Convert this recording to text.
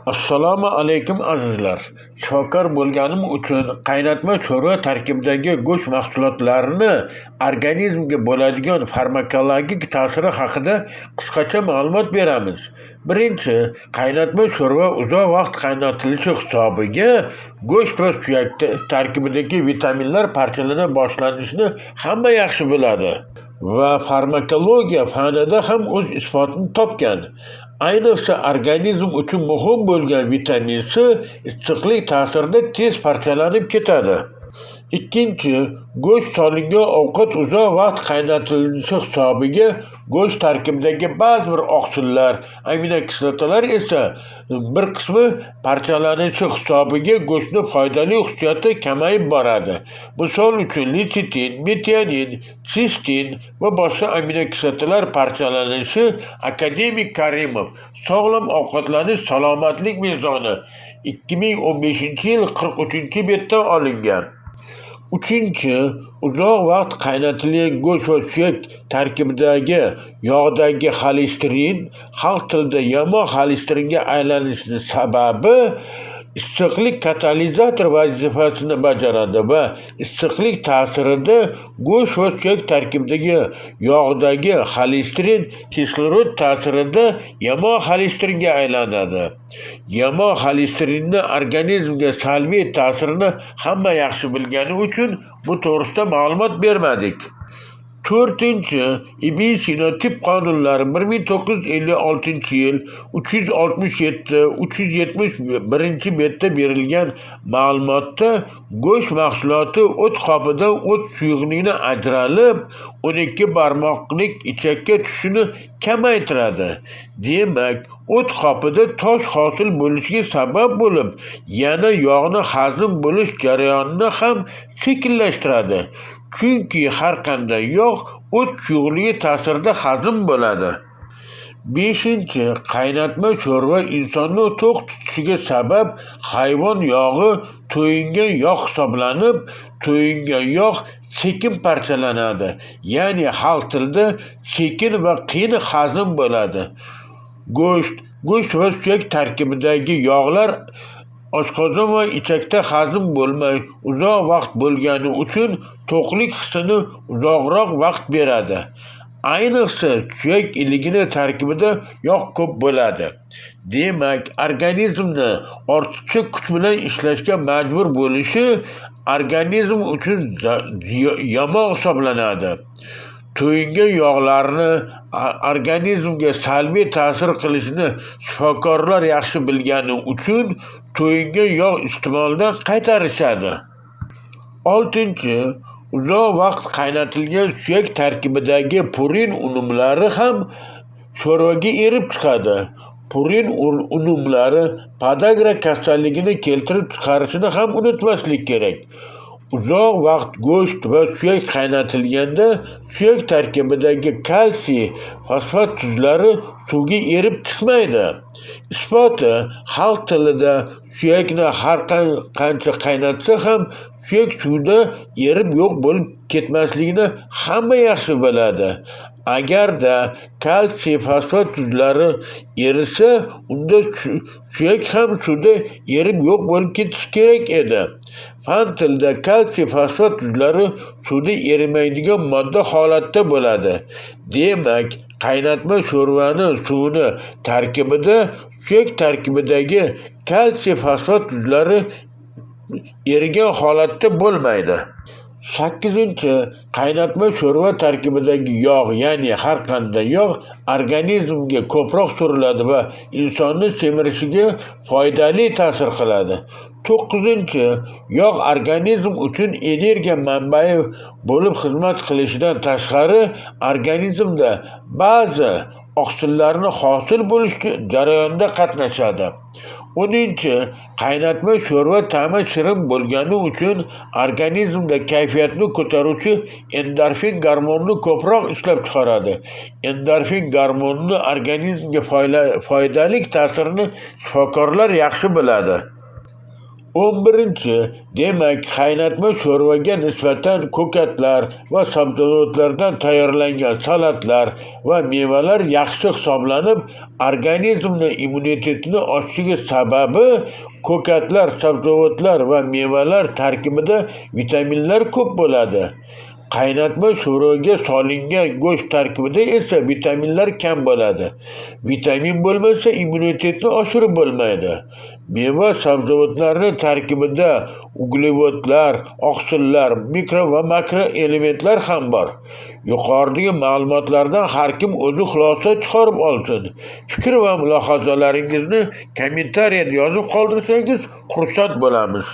Assalomu alaykum azizlar. Shifokor bo'lganim uchun qaynatma sho'rva tarkibidagi go'sht mahsulotlarini organizmga bo'ladigan farmakologik ta'siri haqida qisqacha ma'lumot beramiz. Birinchi, qaynatma sho'rva uzoq vaqt qaynatilishi hisobiga go'sht va suyak tarkibidagi vitaminlar parchalana boshlanishini hamma yaxshi biladi va farmakologiya fanida ham o'z isbotini topgan. Ayniqsa organizm uchun muhim bo'lgan vitamin C issiqlik ta'sirida tez parchalanib ketadi. Ikkinchi, go'sht solingan ovqat uzoq vaqt qaynatilishi hisobiga go'sht tarkibidagi ba'zi bir oqsillar, aminokislotalar esa bir qismi parchalanishi hisobiga go'shtning foydali xususiyati kamayib boradi. Misol uchun letsitin, metionin, sistin va boshqa aminokislotalar parchalanishi akademik Karimov Sog'lom ovqatlanish salomatlik mezoni 2015-yil 43-betdan olingan. Uchinchi, uzoq vaqt qaynatilgan go'sht va suyak tarkibidagi yog'dagi xolesterin xalq tilida yomon xolesteringa aylanishining sababi issiqlik katalizator vazifasini bajaradi va issiqlik ta'sirida go'sht va suyak tarkibidagi yog'dagi xolesterin kislorod ta'sirida yomon xolesteringa aylanadi. Yomon xolesterinning organizmga salbiy ta'sirini hamma yaxshi bilgani uchun bu to'g'risida ma'lumot bermadik. To'rtinchi, Ibn Sino tib qonunlari 1956-yil 367-371 berilgan ma'lumotda go'sht mahsuloti o't qopidan o't suyuqligini ajralib 12 barmoqlik ichakka tushishini kamaytiradi. Demak, o't qopida tosh hosil bo'lishiga sabab bo'lib, yana yog'ni hazm bo'lish jarayonini ham sekinlashtiradi. Chunki har qanday yog' o't suyuqligi ta'sirida hazm bo'ladi. Beshinchi, qaynatma sho'rva insonni to'q tutishiga sabab hayvon yog'i to'yingan yog' hisoblanib, to'yingan yog' sekin parchalanadi. Ya'ni xalq tilida sekin va qiyin hazm bo'ladi. Go'sht va suyak tarkibidagi yog'lar oshqozon va ichakda hazm bo'lmay uzoq vaqt bo'lgani uchun to'qlik hissini uzoqroq vaqt beradi. Ayniqsa suyak iligini tarkibida yog' ko'p bo'ladi. Demak, organizmni ortiqcha kuch bilan ishlashga majbur bo'lishi organizm uchun yomon hisoblanadi. To'yingan yog'larni organizmga salbiy ta'sir qilishini shifokorlar yaxshi bilgani uchun to'yingan yog' iste'molidan qaytarishadi. Oltinchi, uzoq vaqt qaynatilgan suyak tarkibidagi purin unumlari ham sho'rvaga erib chiqadi. Purin unumlari podagra kasalligini keltirib chiqarishini ham unutmaslik kerak. Uzoq vaqt go'sht va suyak qaynatilganda suyak tarkibidagi kalsiy, fosfat tuzlari suvga erib chiqmaydi. Isboti, xalq tilida suyakni har qancha qaynatsa ham suyak suvda erib yo'q bo'lib ketmasligini hamma yaxshi biladi. Agarda kalsiy, fosfat tuzlari erisa, unda suyak ham suvda erib yo'q bo'lib ketishi kerak edi. Fan tilida kalsiy, fosfat tuzlari suvda erimaydigan modda holatda bo'ladi. Demak, qaynatma sho'rvani suvini tarkibida suyak tarkibidagi kalsiy, fosfat tuzlari erigan holatda bo'lmaydi. 8. Qaynatma sho'rva tarkibidagi yog', ya'ni har qanday yog' organizmga ko'proq suriladi va insonni semirishiga foydali ta'sir qiladi. 9. Yog' organizm uchun energiya manbai bo'lib xizmat qilishidan tashqari organizmda ba'zi oqsillarni hosil bo'lish jarayonida qatnashadi. 10. Qaynatma sho'rva ta'mi shirin bo'lgani uchun organizmda kayfiyatni ko'taruvchi endorfin gormonini ko'proq ishlab chiqaradi. Endorfin gormonining organizmga foydali ta'sirini shifokorlar yaxshi biladi. 11. Demak, qaynatma sho'rvaga nisbatan ko'katlar va sabzavotlardan tayyorlangan salatlar va mevalar yaxshi hisoblanib, organizmni immunitetini oshishiga sababi ko'katlar, sabzavotlar va mevalar tarkibida vitaminlar ko'p bo'ladi. Qaynatma sho'rvaga solingan go'sht tarkibida esa vitaminlar kam bo'ladi. Vitamin bo'lmasa immunitetni oshirib bo'lmaydi. Meva sabzavotlarning tarkibida uglevodlar, oqsillar, mikro va makro elementlar ham bor. Yuqoridagi ma'lumotlardan har kim o'zi xulosa chiqarib olsin. Fikr va mulohazalaringizni kommentariyada yozib qoldirsangiz xursand bo'lamiz.